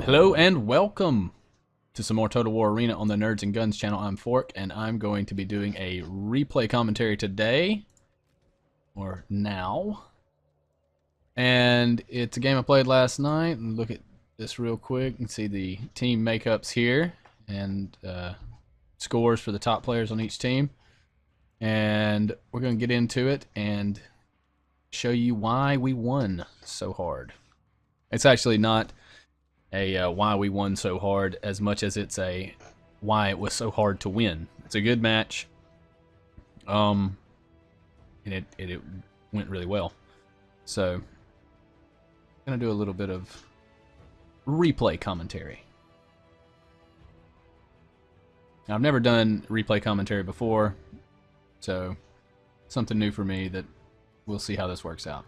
Hello and welcome to some more Total War Arena on the Nerds and Guns channel. I'm Fork, and I'm going to be doing a replay commentary today, or now. And it's a game I played last night. And look at this real quick. You can see the team makeups here, and scores for the top players on each team. And we're going to get into it and show you why we won so hard. It's actually not a why we won so hard as much as it's a why it was so hard to win. It's a good match, and it went really well. So I'm gonna do a little bit of replay commentary. Now, I've never done replay commentary before, so something new for me that we'll see how this works out.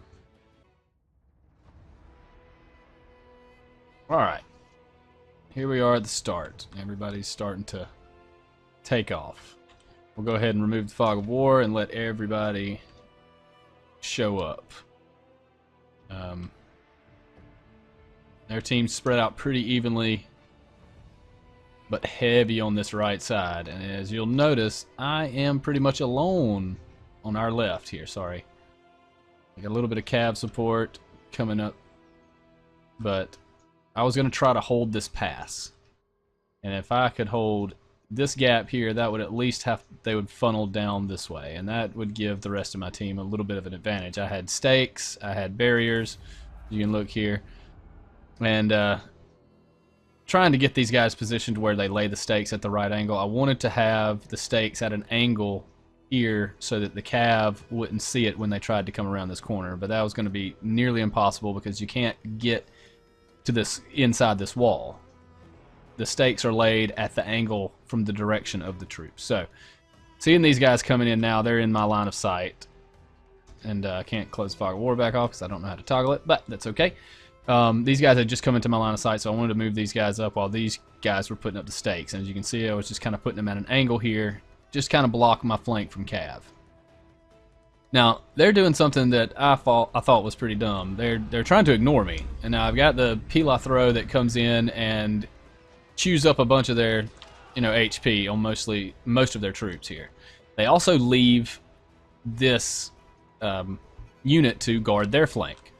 Alright, here we are at the start. Everybody's starting to take off. We'll go ahead and remove the fog of war and let everybody show up. Their team's spread out pretty evenly, but heavy on this right side. And as you'll notice, I am pretty much alone on our left here. Sorry. I got a little bit of Cav support coming up, but I was going to try to hold this pass. And if I could hold this gap here, that would at least they would funnel down this way. And that would give the rest of my team a little bit of an advantage. I had stakes, I had barriers. You can look here. And trying to get these guys positioned where they lay the stakes at the right angle. I wanted to have the stakes at an angle here so that the Cav wouldn't see it when they tried to come around this corner. But that was going to be nearly impossible because you can't get to this inside this wall. The stakes are laid at the angle from the direction of the troops. So seeing these guys coming in now, they're in my line of sight. And I can't close Fog of War back off because I don't know how to toggle it, but that's okay. These guys had just come into my line of sight, so I wanted to move these guys up while these guys were putting up the stakes. And as you can see, I was just kind of putting them at an angle here, just kind of blocking my flank from Cav. Now, they're doing something that I thought was pretty dumb. They're trying to ignore me. And now I've got the Pila throw that comes in and chews up a bunch of their, HP on most of their troops here. They also leave this unit to guard their flank.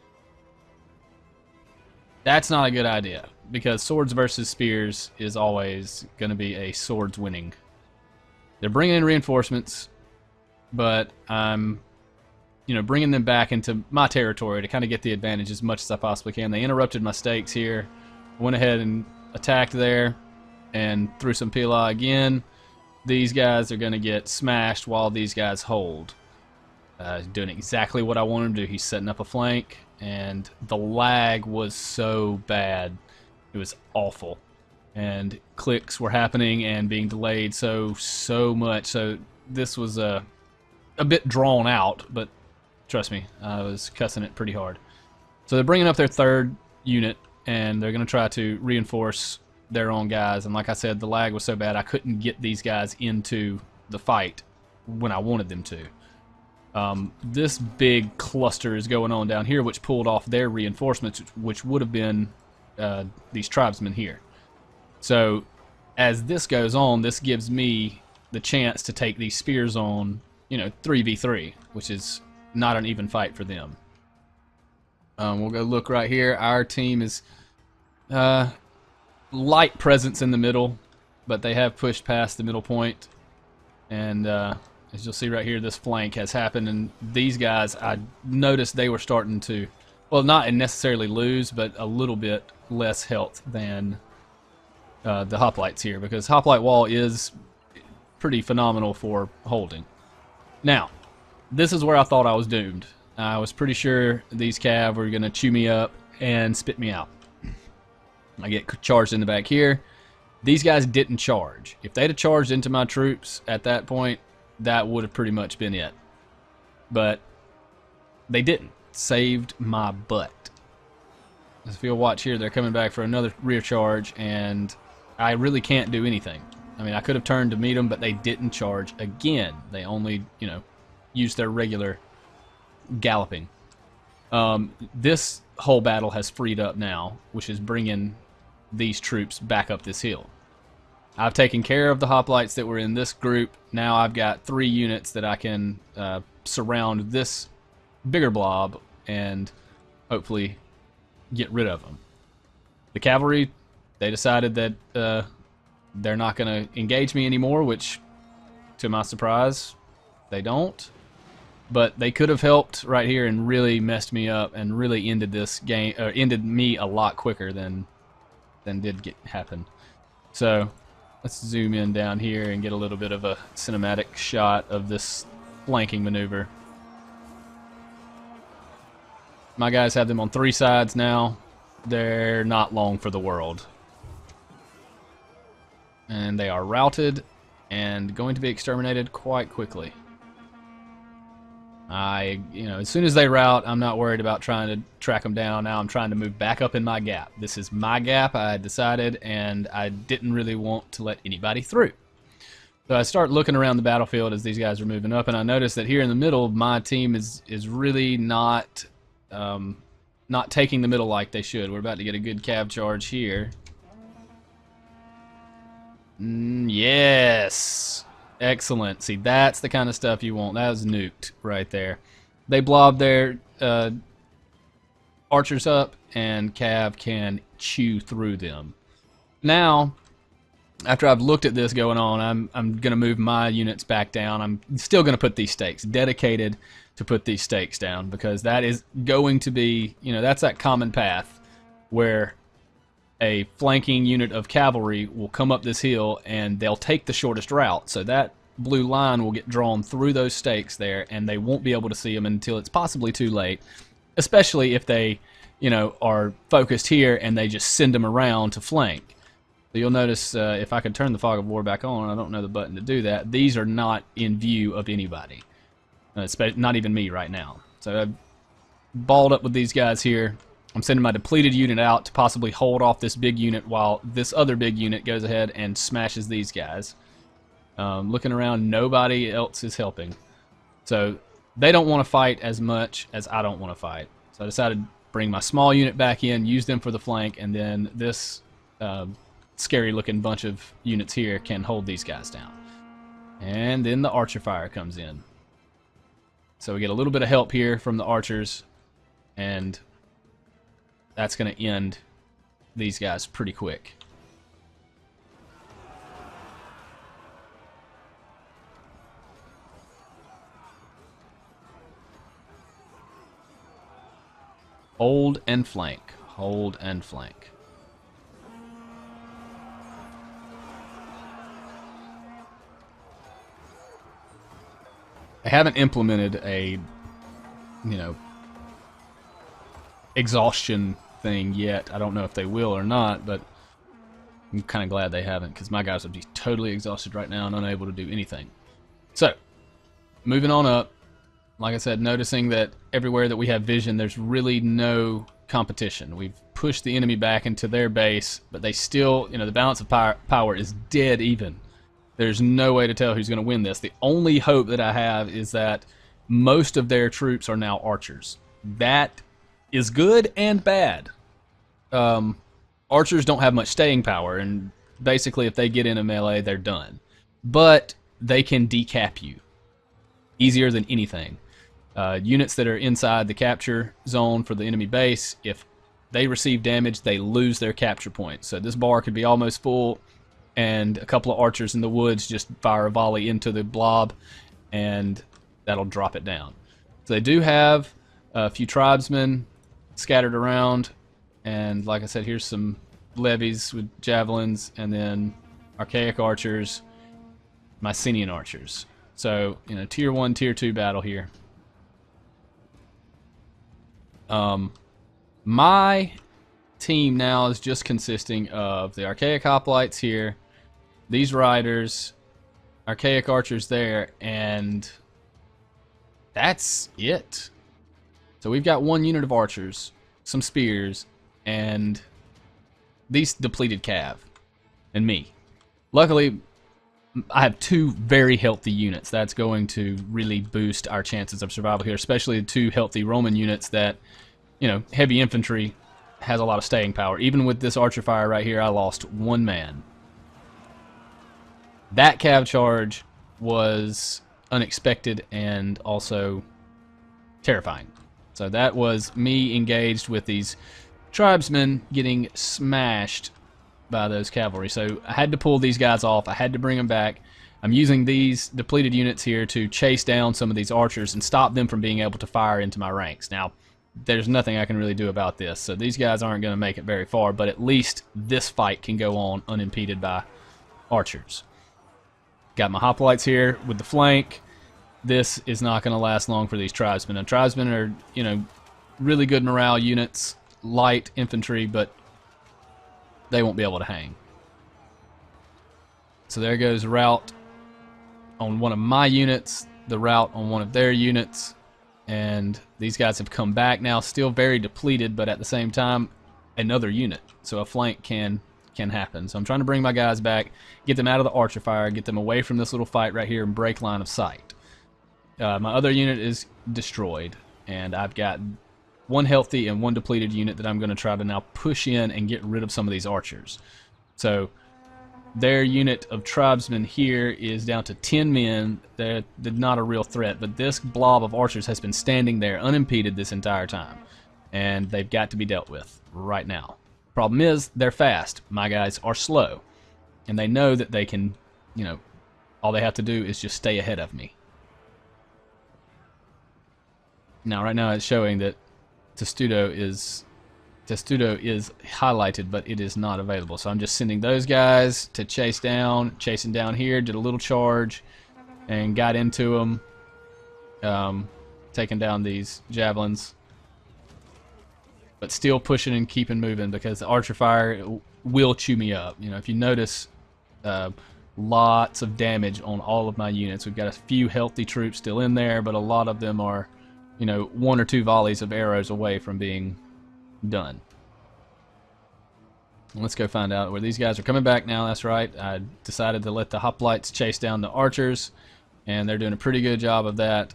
That's not a good idea, because swords versus spears is always going to be a swords winning. They're bringing in reinforcements, but I'm bringing them back into my territory to kind of get the advantage as much as I possibly can. They interrupted my stakes here. Went ahead and attacked there and threw some Pila again. These guys are going to get smashed while these guys hold. Doing exactly what I want him to do. He's setting up a flank, and the lag was so bad. It was awful. And clicks were happening and being delayed so much. So this was a bit drawn out, but trust me, I was cussing it pretty hard. So they're bringing up their third unit, and they're going to try to reinforce their own guys. And like I said, the lag was so bad I couldn't get these guys into the fight when I wanted them to. This big cluster is going on down here, which pulled off their reinforcements, which would have been these tribesmen here. So as this goes on, this gives me the chance to take these spears on, 3v3, which is not an even fight for them. We'll go look right here. Our team is light presence in the middle, but they have pushed past the middle point. And as you'll see right here, this flank has happened, and these guys, I noticed they were starting to, well, not necessarily lose, but a little bit less health than the hoplites here, because hoplite wall is pretty phenomenal for holding. Now, this is where I thought I was doomed. I was pretty sure these Cav were going to chew me up and spit me out. I get charged in the back here. These guys didn't charge. If they'd have charged into my troops at that point, that would have pretty much been it. But they didn't. Saved my butt. As if you'll watch here, they're coming back for another rear charge, and I really can't do anything. I mean, I could have turned to meet them, but they didn't charge again. They only, used their regular galloping. This whole battle has freed up now, which is bringing these troops back up this hill. I've taken care of the hoplites that were in this group. Now I've got 3 units that I can surround this bigger blob and hopefully get rid of them. The cavalry, they decided that they're not going to engage me anymore, which, to my surprise, they don't. But they could have helped right here and really messed me up and really ended this game, or ended me a lot quicker than did happen. So let's zoom in down here and get a little bit of a cinematic shot of this flanking maneuver. My guys have them on 3 sides now. They're not long for the world. And they are routed and going to be exterminated quite quickly. As soon as they rout, I'm not worried about trying to track them down. Now I'm trying to move back up in my gap. This is my gap, I decided, and I didn't really want to let anybody through. So I start looking around the battlefield as these guys are moving up, and I notice that here in the middle, my team is really not taking the middle like they should. We're about to get a good cav charge here. Yes! Excellent. See, that's the kind of stuff you want. That was nuked right there. They blob their archers up, and cav can chew through them. Now, after I've looked at this going on, I'm going to move my units back down. I'm still going to put these stakes, dedicated to put these stakes down, because that is going to be, that's that common path where a flanking unit of cavalry will come up this hill and they'll take the shortest route. So that blue line will get drawn through those stakes there, and they won't be able to see them until it's possibly too late, especially if they, are focused here and they just send them around to flank. So you'll notice, if I could turn the Fog of War back on, I don't know the button to do that, these are not in view of anybody. Not even me right now. So I've balled up with these guys here. I'm sending my depleted unit out to possibly hold off this big unit while this other big unit goes ahead and smashes these guys. Looking around, nobody else is helping. So they don't want to fight as much as I don't want to fight. So I decided to bring my small unit back in, use them for the flank, and then this scary looking bunch of units here can hold these guys down. And then the archer fire comes in. So we get a little bit of help here from the archers, and that's going to end these guys pretty quick. Hold and flank. Hold and flank. I haven't implemented a, exhaustion thing yet. I don't know if they will or not, but I'm kind of glad they haven't, because my guys would be totally exhausted right now and unable to do anything. So, moving on up, like I said, noticing that everywhere that we have vision, there's really no competition. We've pushed the enemy back into their base, but they still, the balance of power is dead even. There's no way to tell who's going to win this. The only hope that I have is that most of their troops are now archers. That is good and bad. Archers don't have much staying power, and basically if they get in a melee, they're done. But they can decap you easier than anything. Units that are inside the capture zone for the enemy base, if they receive damage, they lose their capture point. So this bar could be almost full, and a couple of archers in the woods just fire a volley into the blob, and that'll drop it down. So they do have a few tribesmen scattered around, and like I said, here's some levies with javelins, and then archaic archers, Mycenaean archers. So, tier 1, tier 2 battle here. My team now is just consisting of the archaic hoplites here, these riders, archaic archers there, and that's it. So we've got 1 unit of archers, some spears, and these depleted cav, and me. Luckily, I have 2 very healthy units. That's going to really boost our chances of survival here, especially the 2 healthy Roman units that, heavy infantry has a lot of staying power. Even with this archer fire right here, I lost 1 man. That cav charge was unexpected and also terrifying. So that was me engaged with these tribesmen getting smashed by those cavalry. So I had to pull these guys off. I had to bring them back. I'm using these depleted units here to chase down some of these archers and stop them from being able to fire into my ranks. Now, there's nothing I can really do about this. So these guys aren't going to make it very far, but at least this fight can go on unimpeded by archers. Got my hoplites here with the flank. This is not going to last long for these tribesmen. And tribesmen are, you know, really good morale units, light infantry, but they won't be able to hang. So there goes rout on one of my units, the rout on one of their units, and these guys have come back now, still very depleted, but at the same time, another unit. So a flank can happen. So I'm trying to bring my guys back, get them out of the archer fire, get them away from this little fight right here and break line of sight. My other unit is destroyed, and I've got 1 healthy and 1 depleted unit that I'm going to try to now push in and get rid of some of these archers. So their unit of tribesmen here is down to 10 men. They're not a real threat, but this blob of archers has been standing there unimpeded this entire time, and they've got to be dealt with right now. Problem is, they're fast. My guys are slow, and they know that they can, you know, all they have to do is just stay ahead of me. Now, right now it's showing that Testudo is highlighted, but it is not available. So I'm just sending those guys to chasing down here, did a little charge, and got into them, taking down these javelins. But still pushing and keeping moving because the archer fire will chew me up. You know, if you notice, lots of damage on all of my units. We've got a few healthy troops still in there, but a lot of them are, you know, 1 or 2 volleys of arrows away from being done. Let's go find out where these guys are coming back now. That's right. I decided to let the hoplites chase down the archers, and they're doing a pretty good job of that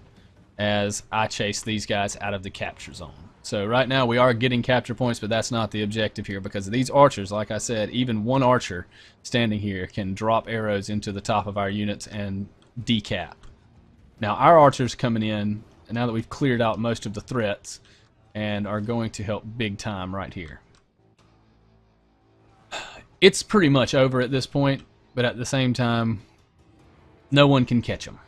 as I chase these guys out of the capture zone. So right now we are getting capture points, but that's not the objective here because these archers, like I said, even 1 archer standing here can drop arrows into the top of our units and decap. Now our archers coming in, and now that we've cleared out most of the threats, and are going to help big time right here. It's pretty much over at this point, but at the same time, no one can catch them.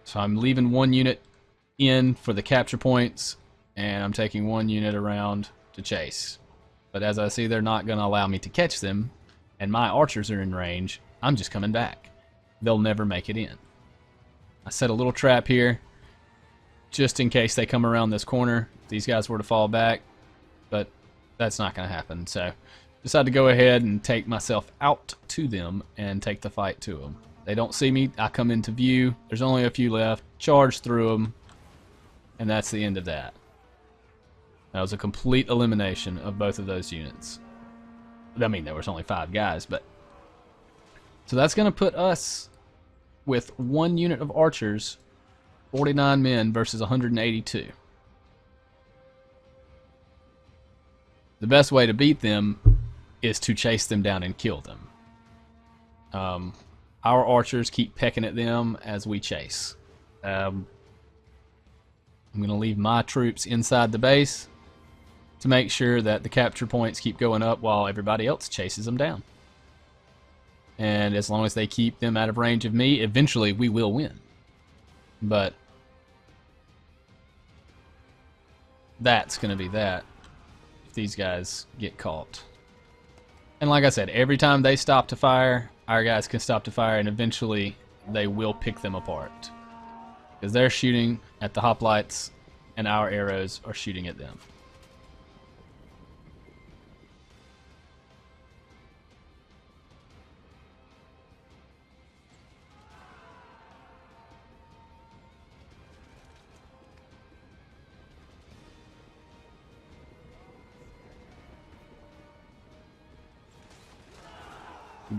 So I'm leaving 1 unit in for the capture points, and I'm taking 1 unit around to chase. But as I see, they're not going to allow me to catch them, and my archers are in range. I'm just coming back. They'll never make it in. I set a little trap here, just in case they come around this corner, if these guys were to fall back, but that's not going to happen. So decided to go ahead and take myself out to them and take the fight to them. They don't see me. I come into view. There's only a few left. Charge through them, and that's the end of that. That was a complete elimination of both of those units. I mean, there was only 5 guys, but so that's going to put us with 1 unit of archers, 49 men versus 182. The best way to beat them is to chase them down and kill them. Our archers keep pecking at them as we chase. I'm going to leave my troops inside the base to make sure that the capture points keep going up while everybody else chases them down. And as long as they keep them out of range of me, eventually we will win. But that's going to be that if these guys get caught. And like I said, every time they stop to fire, our guys can stop to fire, and eventually they will pick them apart. Because they're shooting at the hoplites, and our arrows are shooting at them.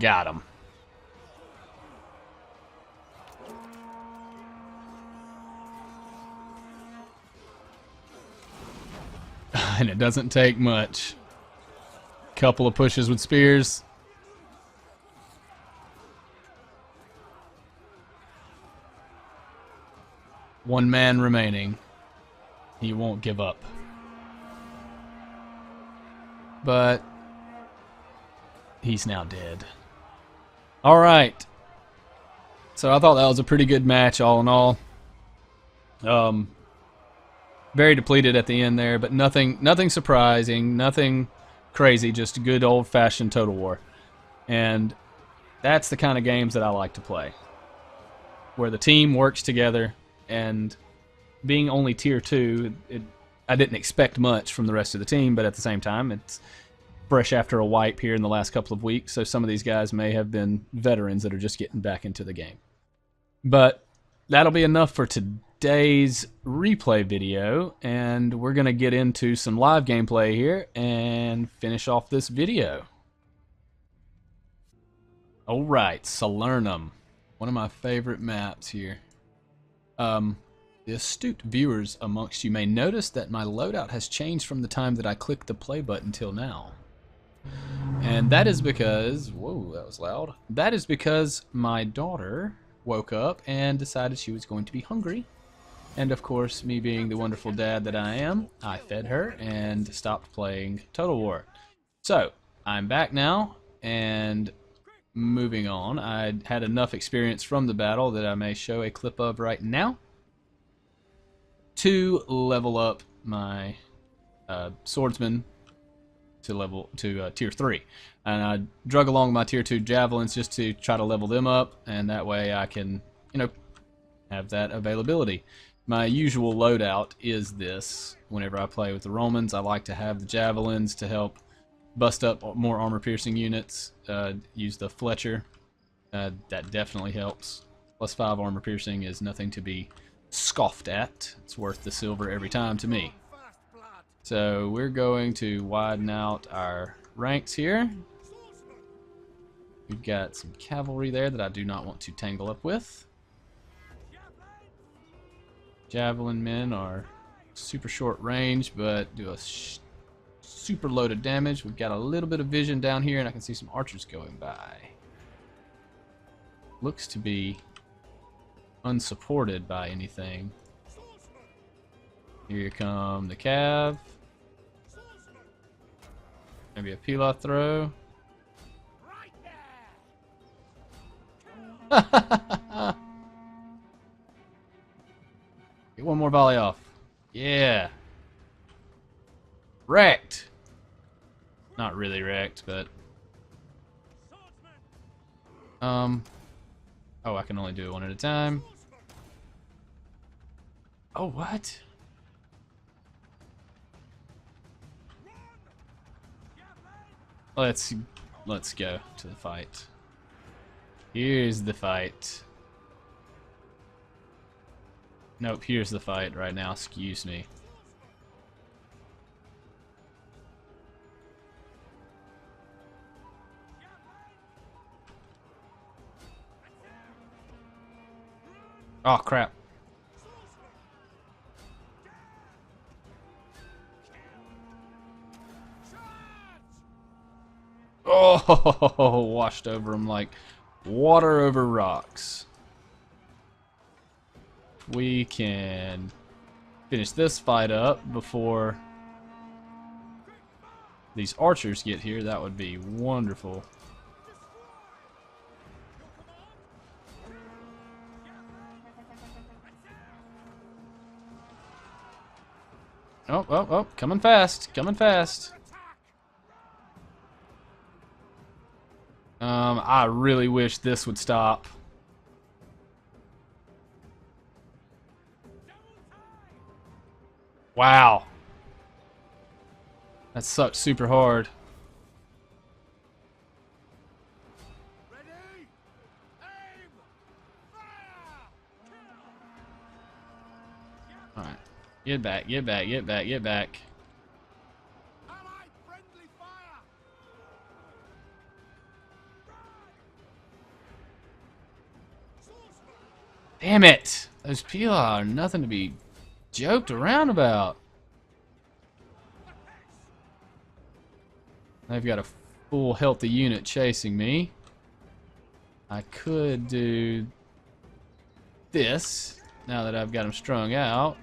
Got him. And it doesn't take much. Couple of pushes with spears. One man remaining. He won't give up. But he's now dead. Alright. So I thought that was a pretty good match all in all. Very depleted at the end there, but nothing surprising, nothing crazy, just good old-fashioned Total War. And that's the kind of games that I like to play, where the team works together. And being only tier 2, I didn't expect much from the rest of the team, but at the same time, it's fresh after a wipe here in the last couple of weeks, so some of these guys may have been veterans that are just getting back into the game. But that'll be enough for today's replay video, and we're going to get into some live gameplay here and finish off this video. Alright, Salernum. One of my favorite maps here. The astute viewers amongst you may notice that my loadout has changed from the time that I clicked the play button till now. And that is because, whoa, that was loud. That is because my daughter woke up and decided she was going to be hungry. And of course, me being the wonderful dad that I am, I fed her and stopped playing Total War. So, I'm back now, and moving on. I had enough experience from the battle that I may show a clip of right now to level up my swordsman to tier 3. And I drug along my tier 2 javelins just to try to level them up, and that way I can, you know, have that availability. My usual loadout is this. Whenever I play with the Romans, I like to have the javelins to help bust up more armor-piercing units. Use the Fletcher. That definitely helps. +5 armor-piercing is nothing to be scoffed at. It's worth the silver every time to me. So we're going to widen out our ranks here. We've got some cavalry there that I do not want to tangle up with. Javelin men are super short range, but do a super loaded damage. We've got a little bit of vision down here, and I can see some archers going by. Looks to be unsupported by anything. Here come the cav. Maybe a Pilath throw. Get one more volley off. Yeah. Wrecked. Not really wrecked, but oh, I can only do it one at a time. Oh, what? Let's go to the fight. Here's the fight. Nope, here's the fight right now, excuse me. Oh, crap. Oh, washed over him like water over rocks. We can finish this fight up before these archers get here. That would be wonderful. Oh, oh, oh, coming fast, coming fast. I really wish this would stop. Wow. That sucked super hard. Ready? Aim! Fire! Alright. Get back, get back, get back, get back. Allied friendly fire! Damn it! Those PLR are nothing to be joked around about. They've got a full healthy unit chasing me. I could do this now that I've got them strung out.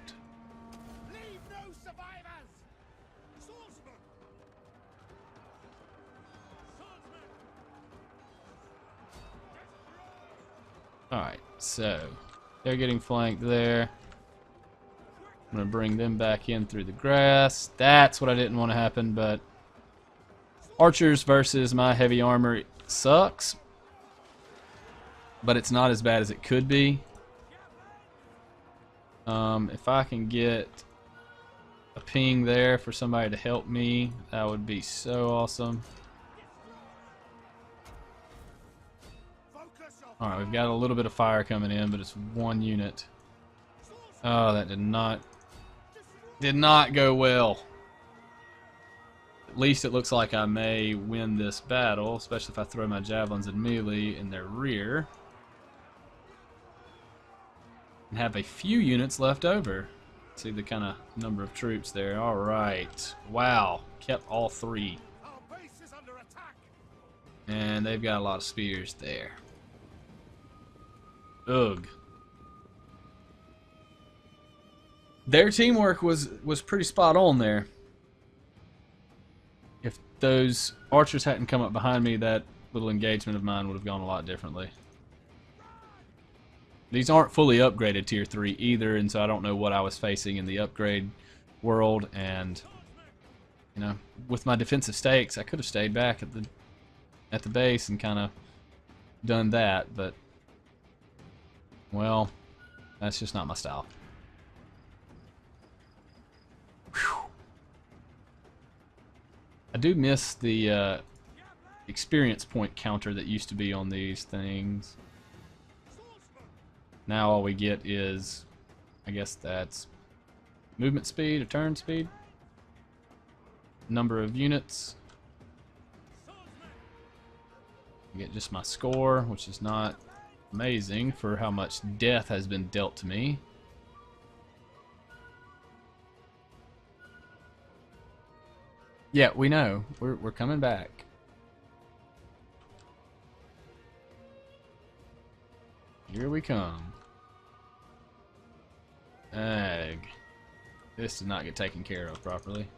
Leave no survivors! Swordsman! Swordsman! Alright, so they're getting flanked there. I'm going to bring them back in through the grass. That's what I didn't want to happen, but archers versus my heavy armor sucks. But it's not as bad as it could be. If I can get a ping there for somebody to help me, that would be so awesome. Focus your Alright, we've got a little bit of fire coming in, but it's one unit. Oh, that did not go well. At least it looks like I may win this battle, especially if I throw my javelins and melee in their rear. And have a few units left over. See the kind of number of troops there. Alright. Wow. Kept all three. Our base is under attack! And they've got a lot of spears there. Ugh. Their teamwork was pretty spot on there. If those archers hadn't come up behind me, that little engagement of mine would have gone a lot differently. These aren't fully upgraded tier 3 either, and so I don't know what I was facing in the upgrade world. And you know, with my defensive stakes, I could have stayed back at the base and kind of done that, but well, that's just not my style. Whew. I do miss the experience point counter that used to be on these things. Now all we get is, I guess that's movement speed or turn speed, number of units. I get just my score, which is not amazing for how much death has been dealt to me. Yeah, we know. We're coming back. Here we come. Egg. This did not get taken care of properly.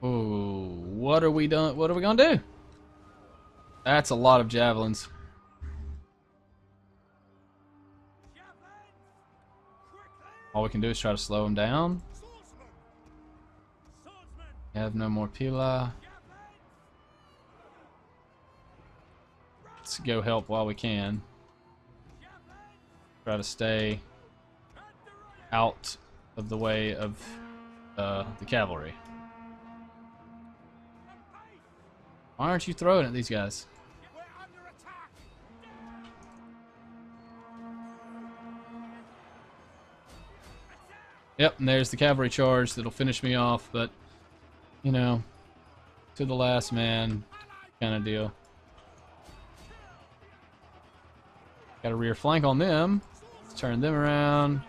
Oh, what are we done? What are we gonna do? That's a lot of javelins. All we can do is try to slow them down. Have no more pila. Let's go help while we can. Try to stay out of the way of the cavalry. Why aren't you throwing at these guys? We're under attack! Yep, and there's the cavalry charge that'll finish me off, but, you know, to the last man kind of deal. Got a rear flank on them. Let's turn them around.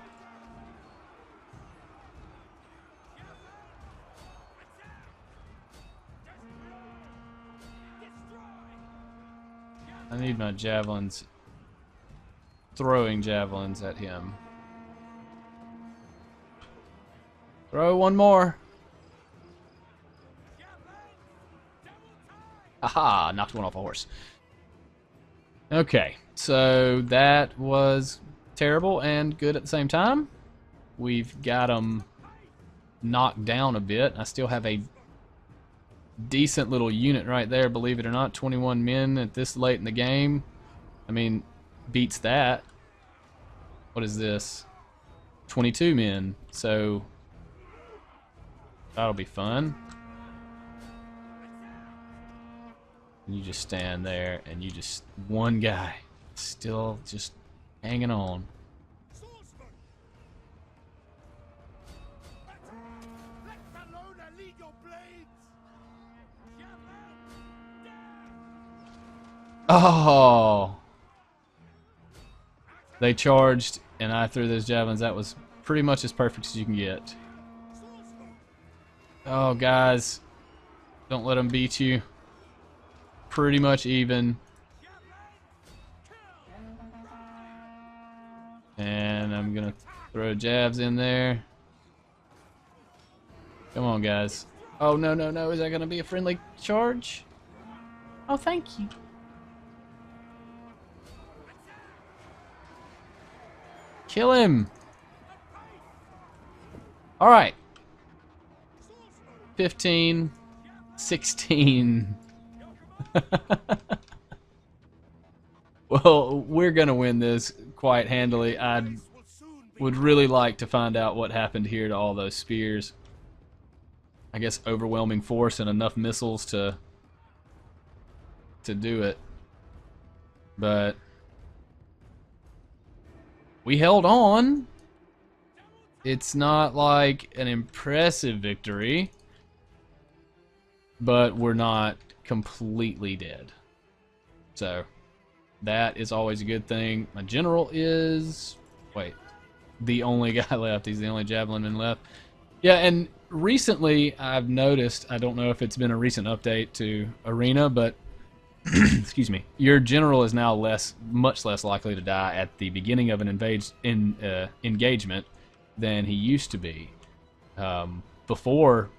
I need my javelins, throwing javelins at him. Throw one more. Aha, knocked one off a horse. Okay, so that was terrible and good at the same time. We've got them knocked down a bit. I still have a decent little unit right there, believe it or not. 21 men at this late in the game. I mean, beats that. What is this? 22 men. So that'll be fun. And you just stand there and you just, one guy still just hanging on. Swordsman! Let Bellona lead your blades! Oh, They charged, and I threw those javelins. That was pretty much as perfect as you can get. Oh, guys. Don't let them beat you. Pretty much even. And I'm going to throw jabs in there. Come on, guys. Oh, no, no, no. Is that going to be a friendly charge? Oh, thank you. Kill him. All right. 15, 16. Well, we're going to win this quite handily. I would really like to find out what happened here to all those spears. I guess overwhelming force and enough missiles to do it. But we held on. It's not like an impressive victory, but we're not completely dead. So that is always a good thing. My general is, wait, the only guy left. He's the only javelin man left. Yeah, and recently I've noticed, I don't know if it's been a recent update to Arena, but excuse me, your general is now much less likely to die at the beginning of an engagement than he used to be. Before,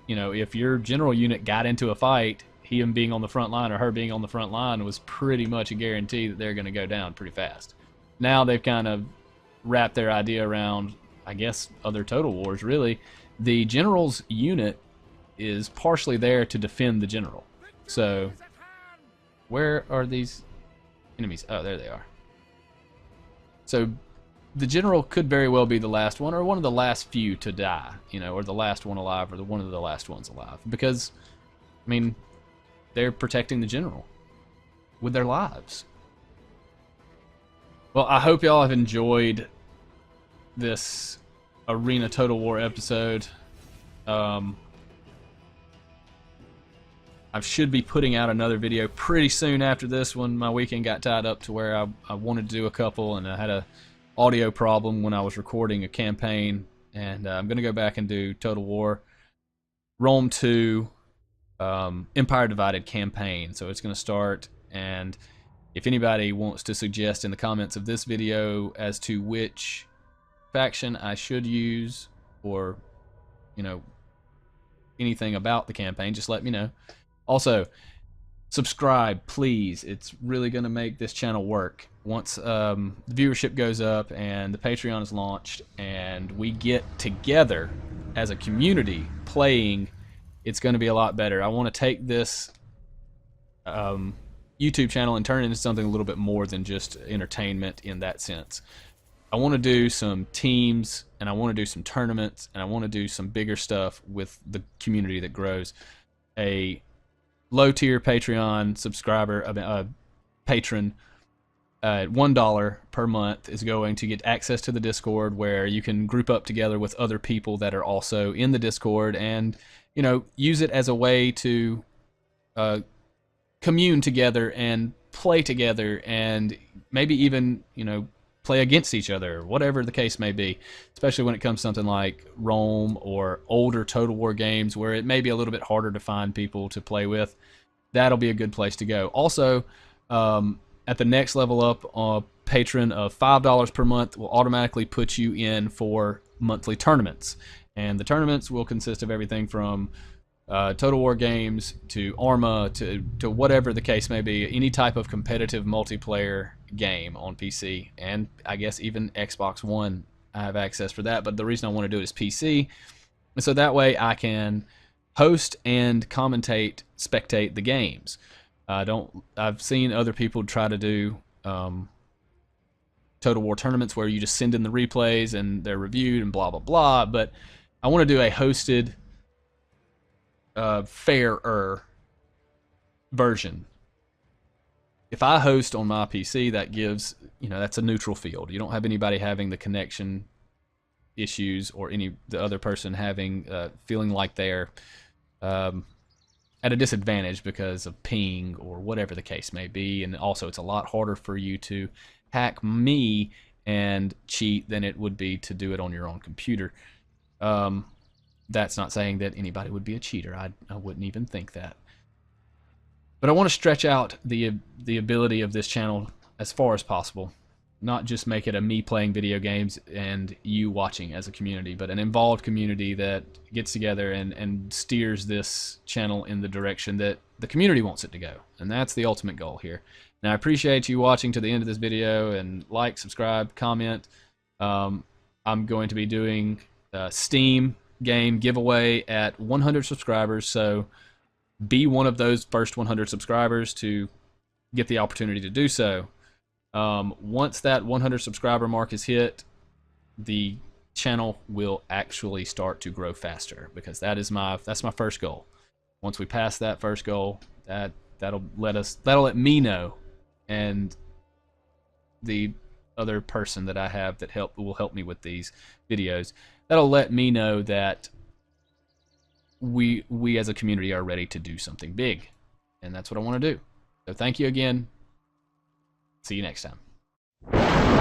you know, if your general unit got into a fight, him being on the front line or her being on the front line was pretty much a guarantee that they're going to go down pretty fast. Now they've kind of wrapped their idea around, I guess, other Total Wars, really. The general's unit is partially there to defend the general. So where are these enemies? Oh, there they are. So the general could very well be the last one, or one of the last few to die, you know, or the last one alive, or one of the last ones alive. Because, I mean, they're protecting the general with their lives. Well, I hope y'all have enjoyed this Arena Total War episode. I should be putting out another video pretty soon after this one. My weekend got tied up to where I wanted to do a couple, and I had a audio problem when I was recording a campaign, and I'm going to go back and do Total War Rome 2 Empire Divided campaign. So it's going to start, and if anybody wants to suggest in the comments of this video as to which faction I should use, or, you know, anything about the campaign, just let me know. Also, subscribe, please. It's really going to make this channel work. Once the viewership goes up and the Patreon is launched and we get together as a community playing, it's going to be a lot better. I want to take this YouTube channel and turn it into something a little bit more than just entertainment in that sense. I want to do some teams, and I want to do some tournaments, and I want to do some bigger stuff with the community that grows. A low-tier Patreon subscriber, patron, at $1 per month is going to get access to the Discord, where you can group up together with other people that are also in the Discord, and, you know, use it as a way to commune together and play together, and maybe even, you know, play against each other, whatever the case may be, especially when it comes to something like Rome or older Total War games where it may be a little bit harder to find people to play with. That'll be a good place to go. Also, at the next level up, a patron of $5 per month will automatically put you in for monthly tournaments. And the tournaments will consist of everything from Total War games to Arma to whatever the case may be, any type of competitive multiplayer game on PC, and I guess even Xbox One. I have access for that, but the reason I want to do it is PC, and so that way I can host and spectate the games. I've seen other people try to do Total War tournaments where you just send in the replays and they're reviewed and blah blah blah, but I want to do a hosted fairer version. If I host on my PC, that gives, you know, that's a neutral field. You don't have anybody having the connection issues, or the other person having feeling like they're at a disadvantage because of ping or whatever the case may be. And also, it's a lot harder for you to hack me and cheat than it would be to do it on your own computer. That's not saying that anybody would be a cheater. I wouldn't even think that. But I want to stretch out the ability of this channel as far as possible. Not just make it a me playing video games and you watching as a community, but an involved community that gets together and steers this channel in the direction that the community wants it to go. And that's the ultimate goal here. Now, I appreciate you watching to the end of this video, and like, subscribe, comment. I'm going to be doing a Steam game giveaway at 100 subscribers, so be one of those first 100 subscribers to get the opportunity to do so. Once that 100 subscriber mark is hit, the channel will actually start to grow faster, because that's my first goal. Once we pass that first goal, that'll let me know, and the other person that I have that will help me with these videos, that'll let me know that we as a community are ready to do something big, and that's what I want to do. So thank you again. See you next time.